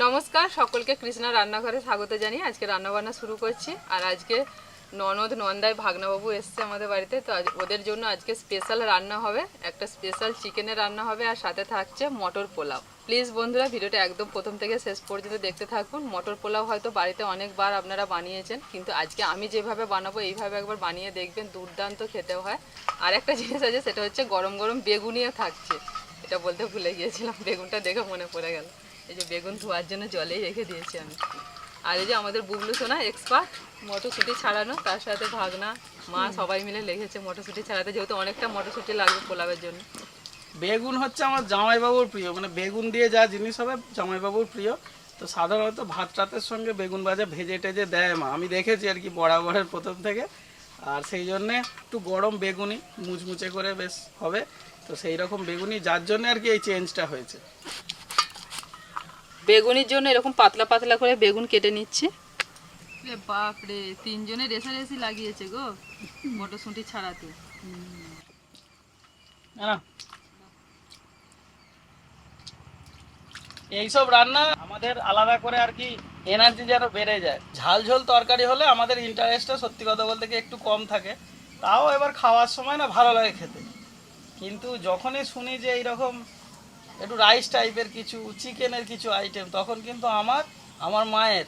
নমস্কার সকলকে কৃষ্ণা রান্নাঘরে স্বাগত জানিয়ে আজকে রান্নাবান্না শুরু করছি। আর আজকে ননদ নন্দাই ভাগনাবাবু এসছে আমাদের বাড়িতে, তো ওদের জন্য আজকে স্পেশাল রান্না হবে, একটা স্পেশাল চিকেনের রান্না হবে আর সাথে থাকছে মটর পোলাও। প্লিজ বন্ধুরা ভিডিওটা একদম প্রথম থেকে শেষ পর্যন্ত দেখতে থাকুন। মটর পোলাও হয়তো বাড়িতে অনেকবার আপনারা বানিয়েছেন, কিন্তু আজকে আমি যেভাবে বানাবো এইভাবে একবার বানিয়ে দেখবেন, দুর্দান্ত খেতেও হয়। আর একটা জিনিস আছে, সেটা হচ্ছে গরম গরম বেগুনিও থাকছে, এটা বলতে ভুলে গিয়েছিলাম, বেগুনটা দেখে মনে পড়ে গেল। এই যে বেগুন ধোয়ার জন্য জলেই রেখে দিয়েছি আমি। আর এই যে আমাদের বুবলু সোনা এক্সপার্ট মটরশুঁটি ছাড়ানো, তার সাথে ভাগনা মা সবাই মিলে লেগেছে মটরশুঁটি ছাড়াতে, যেহেতু অনেকটা মটরশুঁটি লাগবে পোলাওয়ের জন্য। বেগুন হচ্ছে আমার জামাইবাবুর প্রিয়, মানে বেগুন দিয়ে যা জিনিস হবে জামাইবাবুর প্রিয়। তো সাধারণত ভাত টাতের সঙ্গে বেগুন ভাজা ভেজে টেজে দেয় মা, আমি দেখেছি আর কি বরাবরের প্রথম থেকে। আর সেই জন্যে একটু গরম বেগুনি মুচমুচে করে বেশ হবে, তো সেই রকম বেগুনি যার জন্য আর কি এই চেঞ্জটা হয়েছে। বেগুনির জন্য এরকম পাতলা পাতলা করে বেগুন কেটে নিচ্ছি। বাপরে, তিনজনে রেসারেসি লাগিয়েছে গো মটরশুঁটি ছাড়াতে। এইসব রান্না আমাদের আলাদা করে আর কি এনার্জি যেন বেড়ে যায়। ঝাল ঝোল তরকারি হলে আমাদের ইন্টারেস্টটা সত্যি কথা বলতে কি একটু কম থাকে, তাও এবার খাওয়ার সময় না ভালো লাগে খেতে। কিন্তু যখনই শুনি যে এইরকম একটু রাইস টাইপের কিছু, চিকেনের কিছু আইটেম, তখন কিন্তু আমার মায়ের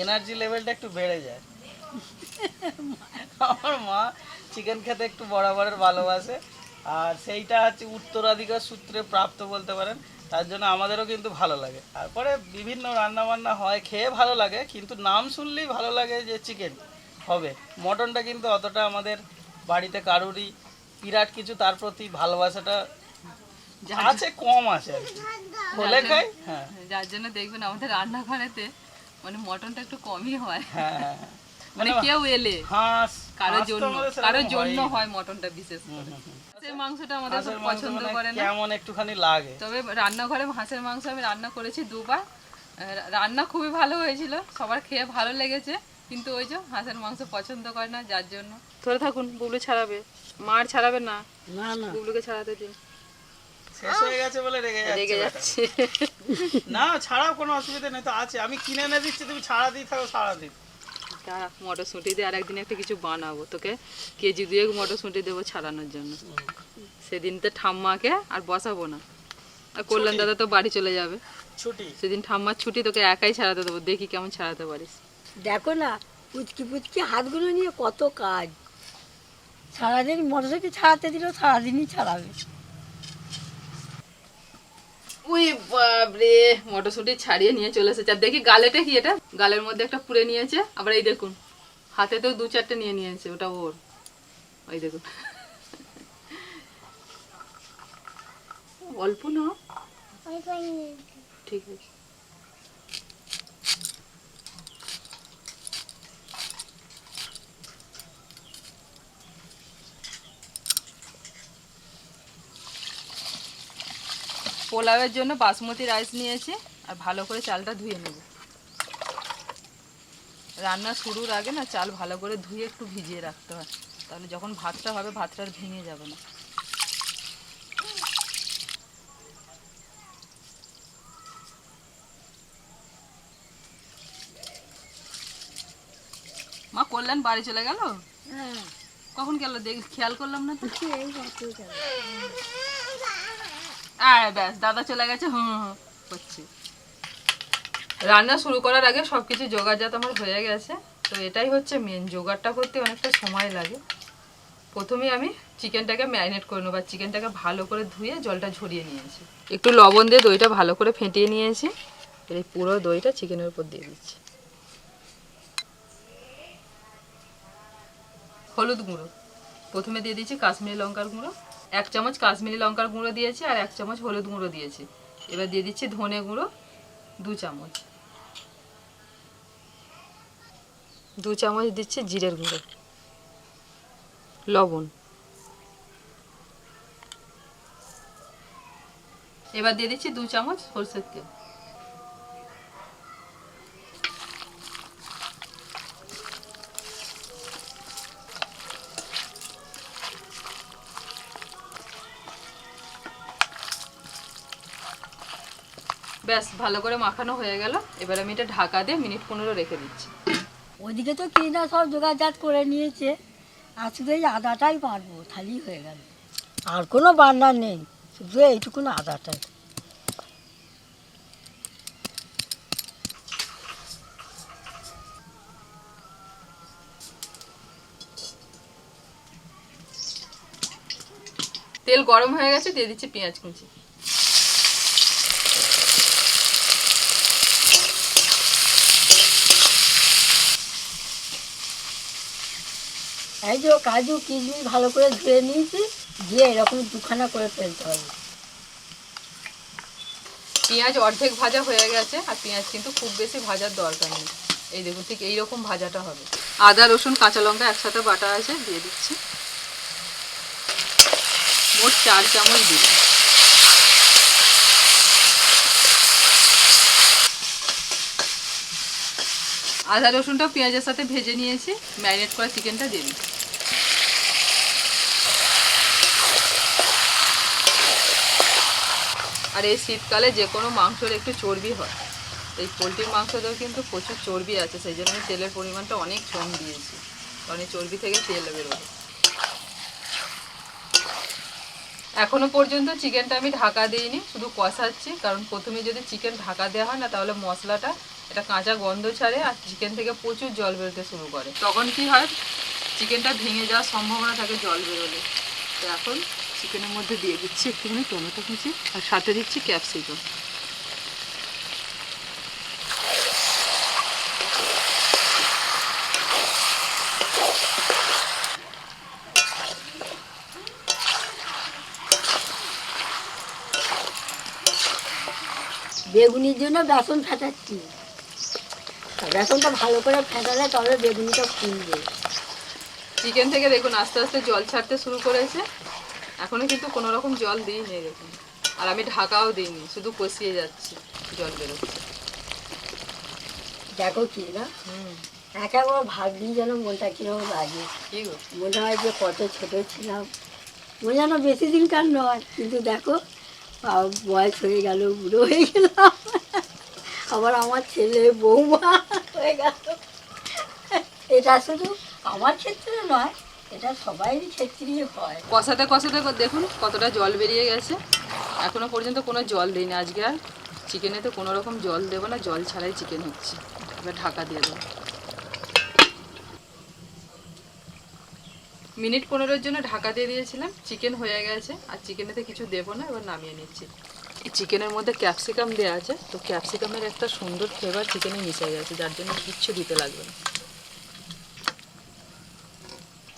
এনার্জি লেভেলটা একটু বেড়ে যায়। আমার মা চিকেন খেতে একটু বরাবরের ভালোবাসে, আর সেইটা হচ্ছে উত্তরাধিকার সূত্রে প্রাপ্ত বলতে পারেন। তার জন্য আমাদেরও কিন্তু ভালো লাগে। তারপরে বিভিন্ন রান্নাবান্না হয়, খেয়ে ভালো লাগে, কিন্তু নাম শুনলেই ভালো লাগে যে চিকেন হবে। মটনটা কিন্তু অতটা আমাদের বাড়িতে কারুরই বিরাট কিছু তার প্রতি ভালোবাসাটা আছে, কম আছে আর কি, হলে খাই। হ্যাঁ, যার জন্য দেখবেন আমাদের রান্নাঘরেতে মানে মটনটা একটু কমই হয়। হ্যাঁ, মানে কেউ এলে হাঁস কারোর জন্য হয় মটনটা বিশেষ করে। হাঁসের মাংসটা আমাদের খুব পছন্দ করে না, কেমন একটুখানি লাগে। তবে রান্নাঘরে হাঁসের মাংস আমি রান্না করেছি দুবার, রান্না খুবই ভালো হয়েছিল, সবার খেয়ে ভালো লেগেছে। কিন্তু ওই যে হাঁসের মাংস পছন্দ করে না, যার জন্য। ধরে থাকুন, বুবলু ছাড়াবে, মার ছাড়াবে না, না না বুবলুকে ছাড়াতে দিন। শেষ হয়ে গেছে বলে রেগে যাচ্ছে। না, ছাড়াও কোনো অসুবিধা নেই, তো আছে, আমি কিনে এনে দিচ্ছি, তুমি ছাড়া দিয়ে থাকো সারাদিন। মটরশুঁটি দিয়ে আর একদিন একটা কিছু বানাবো, তোকে কেজি 2 মটরশুঁটি দেবো ছাড়ানোর জন্য। সেদিন তো ঠাম্মাকে আর বসাবো না, আর কল্যাণ দাদা তো বাড়ি চলে যাবে ছুটি, সেদিন ঠাম্মার ছুটি, তোকে একাই ছাড়াতে দেবো, দেখি কেমন ছাড়াতে পারিস। দেখো না, পুচকি পুচকি হাতগুলো নিয়ে কত কাজ। সারাদিন মটরশুঁটি ছাড়াতে দিলেও সারাদিনই ছাড়াবে। ওই বাবরে, মটরশুঁটি ছাড়িয়ে নিয়ে চলে এসেছে। আর দেখি গালেটা কি, এটা গালের মধ্যে একটা পুড়ে নিয়েছে, আবার এই দেখুন হাতেতেও 2-4টে নিয়ে নিয়েছে, ওটা ওর। ওই দেখুন, অল্প না, ঠিক আছে। পোলাওয়ের জন্য বাসমতি রাইস নিয়েছি, আর ভালো করে চালটা ধুয়ে নেব। রান্না শুরুর আগে না চাল ভালো করে ধুয়ে একটু ভিজিয়ে রাখতে হয়, তাহলে যখন ভাতটা হবে ভাতটা আর ভেঙে যাবে না। মা, কল্যাণ বাড়ি চলে গেল? কখন গেল দেখ, খেয়াল করলাম না তো। ব্যাস, দাদা চলে গেছে, করছি। রান্না শুরু করার আগে সবকিছু জোগাড়জাত আমার হয়ে গেছে, তো এটাই হচ্ছে মেন, জোগাড়টা করতে অনেকটা সময় লাগে। প্রথমে আমি চিকেনটাকে ম্যারিনেট করে নেবো, চিকেনটাকে ভালো করে ধুয়ে জলটা ঝরিয়ে নিয়েছি, একটু লবণ দিয়ে দইটা ভালো করে ফেটিয়ে নিয়েছি। এই পুরো দইটা চিকেনের উপর দিয়ে দিচ্ছি। হলুদ গুঁড়ো প্রথমে দিয়ে দিচ্ছি, কাশ্মীরি লঙ্কার গুঁড়ো 1 চামচ, কাশ্মীরি লঙ্কার গুঁড়ো দিয়েছি, আর 1 চামচ হলুদ গুঁড়ো দিয়েছি। এবার দিয়ে দিচ্ছি ধনে গুঁড়ো 2 চামচ, 2 চামচ দিচ্ছি জিরের গুঁড়ো, লবণ। এবার দিয়ে দিচ্ছি 2 চামচ সরষের তেল। ব্যাস ভালো করে মাখানো হয়ে গেল। এবার আমি এটা ঢাকা দিয়ে মিনিট 15 রেখে দিচ্ছি। ওদিকে তো কিনা সব জোগাড়জাত করে নিয়েছে, আর শুধু এই আদাটাই বাড়বো, তাহলেই হয়ে গেল। আর কোনো বান্না নেই, শুধু এইটুকুন আদাটাই। তেল গরম হয়ে গেছে, দিয়ে দিচ্ছি পেঁয়াজ কুচি। এই যে কাজু কিশমিশ ভালো করে ধুয়ে নিয়েছি, দিয়ে এরকম দুখানা করে ফেলতে হবে। পেঁয়াজ অর্ধেক ভাজা হয়ে গেছে, আর পেঁয়াজ কিন্তু খুব বেশি ভাজার দরকার নেই। এই দেখুন ঠিক এইরকম ভাজাটা হবে। আদা রসুন কাঁচা লঙ্কা একসাথে বাটা আছে, দিয়ে দিচ্ছি। মোট 4 চামচ দিলাম। আদা রসুনটা পেঁয়াজের সাথে ভেজে নিয়েছি, ম্যারিনেট করা চিকেনটা দিয়ে দিচ্ছি। আর এই শীতকালে যে কোনো মাংসের একটু চর্বি হয়, এই পোলট্রির মাংসতেও কিন্তু প্রচুর চর্বি আছে, সেই জন্য আমি তেলের পরিমাণটা অনেক কম দিয়েছি, কারণ এই চর্বি থেকে তেল বেরোবে। এখনো পর্যন্ত চিকেনটা আমি ঢাকা দিইনি, শুধু কষাচ্ছি, কারণ প্রথমে যদি চিকেন ঢাকা দেওয়া হয় না তাহলে মশলাটা এটা কাঁচা গন্ধ ছাড়ে, আর চিকেন থেকে প্রচুর জল বেরোতে শুরু করে। তখন কি হয়, চিকেনটা ভেঙে যাওয়ার সম্ভাবনা থাকে জল বেরোলে। তো এখন চিকেনের মধ্যে দিয়ে দিচ্ছি একটুখানি টমেটো কুচি, আর সাথে দিচ্ছি ক্যাপসিকাম। বেগুনির জন্য বেসন ফেটাচ্ছি, বেসনটা ভালো করে ফেটালে তবে বেগুনিটা ফুলবে। চিকেন থেকে দেখুন আস্তে আস্তে জল ছাড়তে শুরু করেছে, এখনো কিন্তু কোনো রকম জল দিইনি দেখুন, আর আমি ঢাকাও দিইনি, শুধু কষিয়ে যাচ্ছি, জল বেরোচ্ছে। দেখো কি না, একবার ভাবলি যেন মনটা কিরকম লাগে, কি গো? মনে হয় যে কত ছোট ছিলাম, মনে যেন বেশি দিনকার নয়, কিন্তু দেখো বয়স হয়ে গেল, বুড়ো হয়ে গেলাম, আবার আমার ছেলে বৌমা হয়ে গেল। এটা শুধু আমার ক্ষেত্রে নয়, এটা সবাইয়েরই ক্ষেত্রেই হয়। কষাতে কষাতে দেখুন কতটা জল বেরিয়ে গেছে, এখনো পর্যন্ত কোনো জল দিইনি আজকে, আর চিকেনেতে কোনো রকম জল দেবো না, জল ছাড়াই চিকেন হচ্ছে। এবার ঢাকা দিয়ে দেবো। মিনিট 15-এর জন্য ঢাকা দিয়ে দিয়েছিলাম, চিকেন হয়ে গেছে, আর চিকেনেতে কিছু দেবো না, এবার নামিয়ে নিচ্ছি। এই চিকেনের মধ্যে ক্যাপসিকাম দেওয়া আছে, তো ক্যাপসিকামের একটা সুন্দর ফ্লেভার চিকেনে মিশে গেছে, যার জন্য কিচ্ছু দিতে লাগবে না।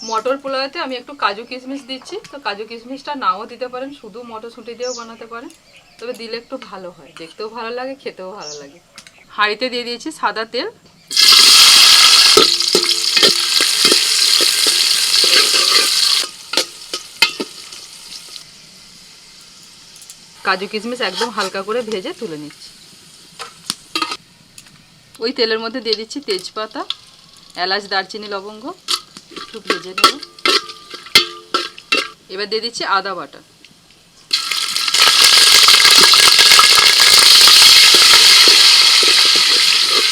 মটর পোলাওতে আমি একটু কাজু কিশমিশ দিচ্ছি, তো কাজু কিশমিশটা নাও দিতে পারেন, শুধু মটরশুঁটি দিয়েও বানাতে পারেন, তবে দিলে একটু ভালো হয়, দেখতেও ভালো লাগে, খেতেও ভালো লাগে। হাঁড়িতে দিয়ে দিয়েছি সাদা তেল, কাজু কিশমিশ একদম হালকা করে ভেজে তুলে নিচ্ছি। ওই তেলের মধ্যে দিয়ে দিচ্ছি তেজপাতা, এলাচ, দারচিনি, লবঙ্গ, একটু ভেজে নেব। এবার দিয়ে দিচ্ছি আদা বাটা,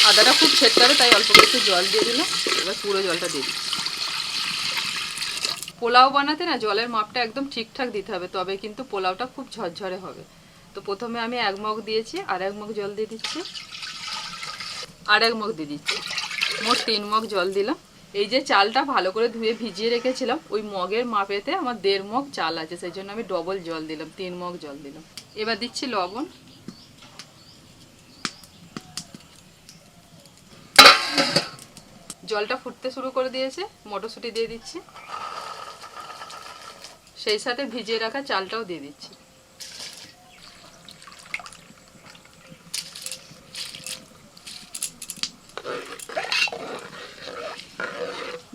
আদাটা খুব ছেটকাবে তাই অল্প একটু জল দিয়ে দিলাম, এবার পুরো জলটা দিয়ে দিচ্ছি। পোলাও বানাতে না জলের মাপটা একদম ঠিকঠাক দিতে হবে, তবে কিন্তু পোলাওটা খুব ঝরঝরে হবে। তো প্রথমে আমি 1 মগ দিয়েছি, আর 1 মগ জল দিয়ে দিচ্ছি, আর 1 মগ দিয়ে দিচ্ছি, মোট 3 মগ জল দিলাম। এই যে চালটা ভালো করে ধুয়ে ভিজিয়ে রেখেছিলাম, ওই মগের মাপেতে আমার 1.5 মগ চাল আছে, সেই জন্য আমি ডবল জল দিলাম, 3 মগ জল দিলাম। এবার দিচ্ছি লবণ, জলটা ফুটতে শুরু করে দিয়েছে, মটরশুঁটি দিয়ে দিচ্ছি, সেই সাথে ভিজিয়ে রাখা চালটাও দিয়ে দিচ্ছি।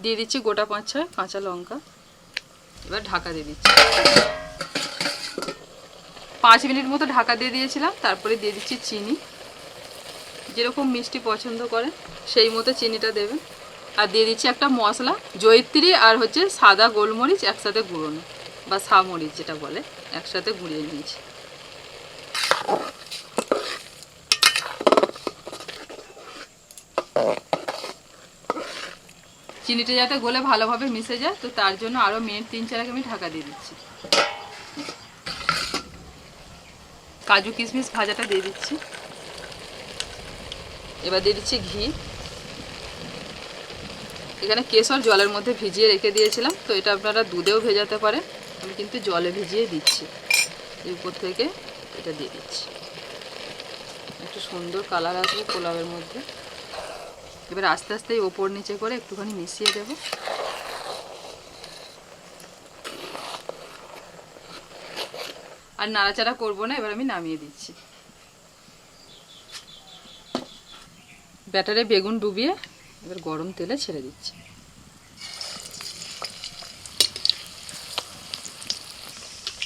দিয়ে দিচ্ছি গোটা 5-6 কাঁচা লঙ্কা, এবার ঢাকা দিয়ে দিচ্ছি। 5 মিনিট মতো ঢাকা দিয়ে দিয়েছিলাম, তারপরে দিয়ে দিচ্ছি চিনি, যেরকম মিষ্টি পছন্দ করেন সেই মতো চিনিটা দেবেন। আর দিয়ে দিচ্ছি একটা মশলা, জয়িত্রী আর সাদা গোলমরিচ একসাথে গুঁড়োনো, বা সামরিচ যেটা বলে, একসাথে গুঁড়িয়ে নিয়েছি। চিনিটা যাতে গলে ভালোভাবে মিশে যায়, তো তার জন্য আরও মিনিট 3-4 আমি ঢাকা দিয়ে দিচ্ছি। কাজু কিশমিশ ভাজাটা দিয়ে দিচ্ছি। এবার দিয়ে দিচ্ছি ঘি। এখানে কেশর জলের মধ্যে ভিজিয়ে রেখে দিয়েছিলাম, তো এটা আপনারা দুধেও ভেজাতে পারেন, আমি কিন্তু জলে ভিজিয়ে দিচ্ছি। এর উপর থেকে এটা দিয়ে দিচ্ছি, একটু সুন্দর কালার আসবে পোলাওয়ের মধ্যে। এবার আস্তে আস্তে ওপর নিচে করে একটুখানি মিশিয়ে দেব। আর নাড়াচাড়া করবো না, এবার আমি নামিয়ে দিচ্ছি। ব্যাটারে বেগুন ডুবিয়ে এবার গরম তেলে ছেড়ে দিচ্ছি।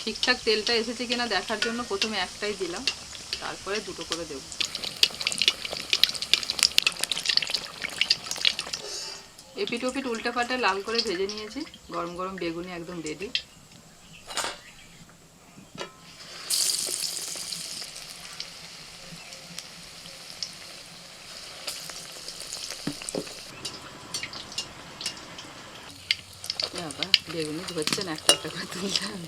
ঠিকঠাক তেলটা এসেছে কিনা দেখার জন্য প্রথমে একটাই দিলাম, তারপরে দুটো করে দেব। এপিট ওপিট উল্টে পাল্টে লাল করে ভেজে নিয়েছি। গরম গরম বেগুনি একদম রেডি। বাবা বেগুনি ধরছে না, একটা একটা করে তুললাম।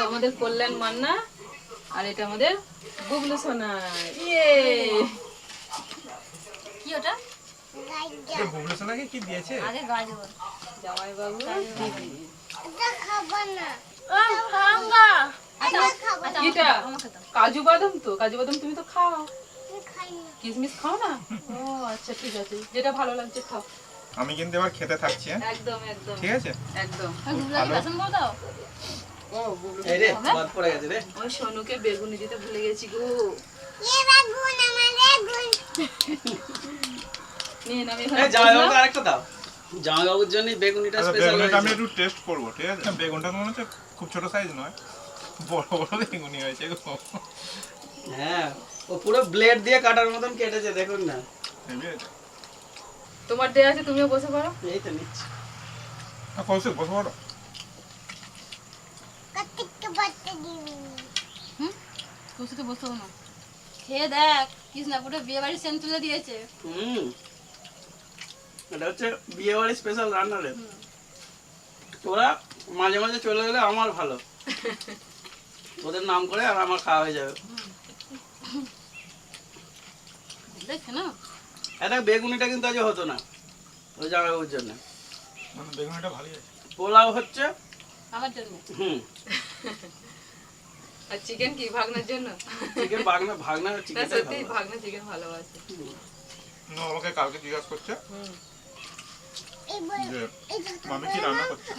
আমাদের কল্যাণ মান্না, আর এটা আমাদের বুবলু সোনা। ইয়ে কি ওটা? বুবলু সোনাকে কি দিয়েছে? আগে গাজর জামাই বাবু এটা কাজু বাদাম। তো কাজু বাদাম তুমি তো খাও, কিশমিশ খাও না? ও আচ্ছা ঠিক আছে, যেটা ভালো লাগছে খাও। আমি কিন্তু এবার খেতে থাকছি, হ্যাঁ? একদম একদম ঠিক আছে, একদম। ও বুবলু এই রে বাদ পড়ে গেছে রে। ওই সোনুকে বেগুনি দিতে ভুলে গেছি গো। নিয়ে নামি এই জামাইবাবুকে আরেকটা দাও। জামাইবাবুর জন্য বেগুনিটা আচ্ছা, স্পেশাল বেগুনটা আমি হয়েছে। একটু টেস্ট করবো, ঠিক আছে? বেগুনটা মনে হচ্ছে খুব ছোট সাইজ নয়, বড় বড় বেগুনি হয়েছে গো। হ্যাঁ, ও পুরো ব্লেড দিয়ে কাটার মতন কেটেছে, দেখুন না। হেভি আছে। তোমার দেয়া আছে, তুমিও বসে পড়ো। এই তো নিচ্ছি। কৌশিক বসে পড়ো। বসে তো বসো না, খেয়ে দেখ কৃষ্ণাপুরে বিয়ে বাড়ির সেন্ট তুলে দিয়েছে। এটা হচ্ছে বিয়ে বাড়ির স্পেশাল রান্না রে। ওরা মাঝে মাঝে চলে গেলে আমার ভালো, ওদের নাম করে আর আমার খাওয়া হয়ে যাবে। দেখছে না, এটা বেগুনিটা কিন্তু আজ হতো না ওই জামাইবাবুর জন্য। মানে বেগুনিটা ভালোই আছে। পোলাও হচ্ছে আমার জন্য। আর চিকেন কি ভাগনার জন্য? চিকেন ভাগনা ভাগনা না চিকেন। সত্যি ভাগনা চিকেন ভালোবাসে। না, আমাকে কালকে জিজ্ঞাসা করছে যে মামি কি রান্না করছে,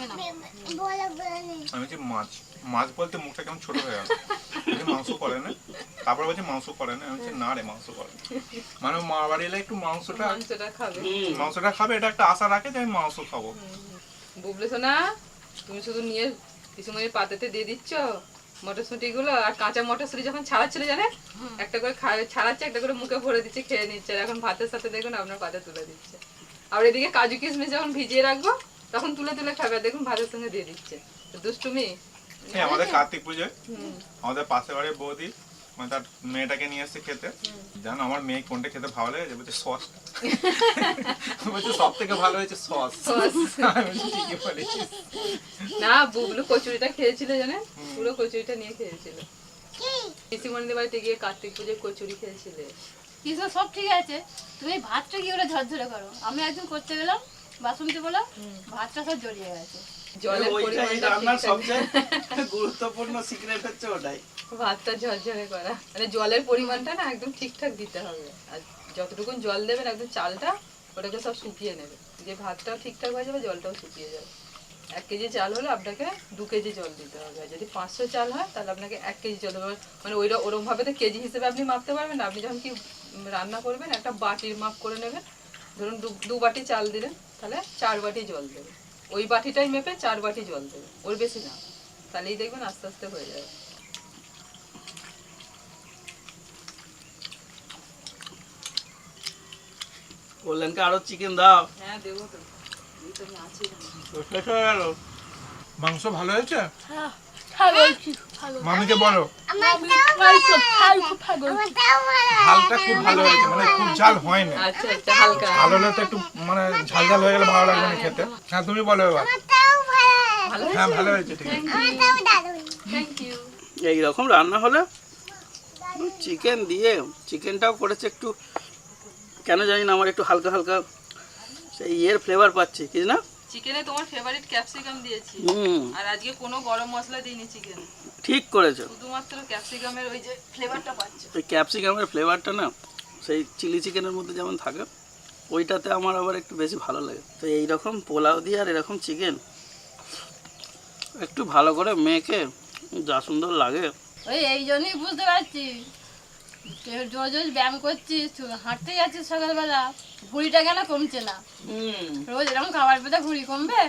আমি বলছি মাছ। মাছ বলতে মুখটা কেমন ছোট হয়ে গেল। মাংস করে না, তারপরে বলছে মাংস করে না, আমি বলছি না রে মাংস করে না। মানে মা বাড়ি এলে একটু মাংসটা খাবে। মাংসটা খাবে, এটা একটা আশা রাখে যে আমি মাংস খাবো। বুবলু সোনা, তুমি শুধু নিয়ে পিসুমনির পাতেতে দিয়ে দিচ্ছ মটরশুঁটি গুলো, আর কাঁচা মটরশুঁটি যখন ছাড়াচ্ছিল জানে, একটা করে ছাড়াচ্ছে, একটা করে মুখে ভরে দিচ্ছে, খেয়ে নিচ্ছে। আর এখন ভাতের সাথে দেখুন আপনার পাতে তুলে দিচ্ছে। আর এদিকে কাজু কিশমিশ যখন ভিজিয়ে রাখবো তখন তুলে তুলে খাবে, আর দেখুন ভাতের সঙ্গে দিয়ে দিচ্ছে। তো দুষ্টুমি। হ্যাঁ, আমাদের কার্তিক পুজোয় আমাদের পাশের বাড়ির বৌদি মানে তার মেয়েটাকে নিয়ে এসছে খেতে। জানো আমার মেয়ে কোনটা খেতে ভালো লাগে? বলছে সস। বলছে সব থেকে ভালো হয়েছে সস। ঠিকই বলেছিস। না, বুবলু কচুরিটা খেয়েছিল জানে, পুরো কচুরিটা নিয়ে খেয়েছিল। পিসিমণিদের বাড়িতে গিয়ে কার্তিক পুজোয় কচুরি খেয়েছিলে। কৃষ্ণ সব ঠিক আছে, তুমি ভাতটা কি করে ঝরঝরে করো। আমি একদিন করতে গেলাম বাসন্তী বলে, ভাতটা সব জড়িয়ে গেছে। জলের পরিমাণটা রান্নার ঠিকঠাক- সবচেয়ে গুরুত্বপূর্ণ সিক্রেট হচ্ছে ওটাই। ভাতটা ঝরঝরে করা, মানে জলের পরিমাণটা না একদম ঠিকঠাক দিতে হবে। আর যতটুকু জল দেবেন একদম চালটা ওটাকে সব শুকিয়ে নেবে, যে ভাতটাও ঠিকঠাক হয়ে যাবে, জলটাও শুকিয়ে যাবে। 1 কেজি চাল হলে আপনাকে 2 কেজি জল দিতে হবে। আর যদি 500 চাল হয় তাহলে আপনাকে 1 কেজি জল দেবে। মানে ওরকম ভাবে তো কেজি হিসেবে আপনি মাপতে পারবেন না। আপনি যখন কি রান্না করবেন একটা বাটির মাপ করে নেবেন। ধরুন 2 বাটি চাল দিলেন, তাহলে 4 বাটি জল দেবে। ওই বাটিটাই মেপে 4 বাটি জল দেবে, ওর বেশি না। তাহলেই দেখবেন আস্তে আস্তে হয়ে যাবে। কল্যাণকে আরো চিকেন দাও। হ্যাঁ দেবো তো, এই তো আমি আছি। শেষ হয়ে গেল। মাংস ভালো হয়েছে? ভালো হয়েছে, ভালো। মামিকে বলো ভালো। ঝালটা খুব ভালো হয়েছে, মানে খুব ঝাল হয়নি। আচ্ছা আচ্ছা, হালকা। ভালো হলে তো একটু মানে ঝাল ঝাল হয়ে গেলে ভালো লাগবে না খেতে। হ্যাঁ তুমি বলো এবার। ভালো হ্যাঁ ভালো হয়েছে, ঠিক আছে। Thank you. এইরকম রান্না হলে চিকেন দিয়ে, চিকেনটাও করেছে একটু কেন জানি না আমার একটু হালকা হালকা সেই ইয়ের ফ্লেভার পাচ্ছি কি না। চিকেনে তোমার ফেভারিট ক্যাপসিকাম দিয়েছি, হুম, আর আজকে কোনো গরম মশলা দিইনি চিকেনে, ঠিক করেছো। শুধুমাত্র ক্যাপসিকামের ওই যে ফ্লেভারটা পাচ্ছ। ওই ক্যাপসিকামের ফ্লেভারটা না সেই চিলি চিকেনের মধ্যে যেমন থাকে ওইটাতে আমার আবার একটু বেশি ভালো লাগে। তো এইরকম পোলাও দিয়ে আর এরকম চিকেন একটু ভালো করে মেখে যা সুন্দর লাগে। ওই এই জন্যই বুঝতে পারছি রোজ রোজ ব্যায়াম করছিস, হাঁটতে যাচ্ছিস সকালবেলা, ভুঁড়িটা কেন কমছে না? রোজ এরকম খাবার পেতে ভুঁড়ি কমবে?